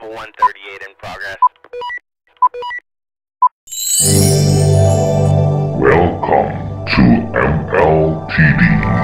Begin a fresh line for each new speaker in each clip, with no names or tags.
138 in progress.
Welcome to MLTD.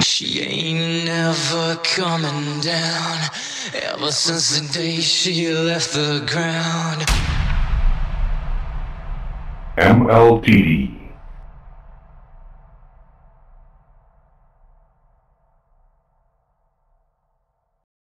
She ain't never coming down ever since the day she left the ground.
MLTD.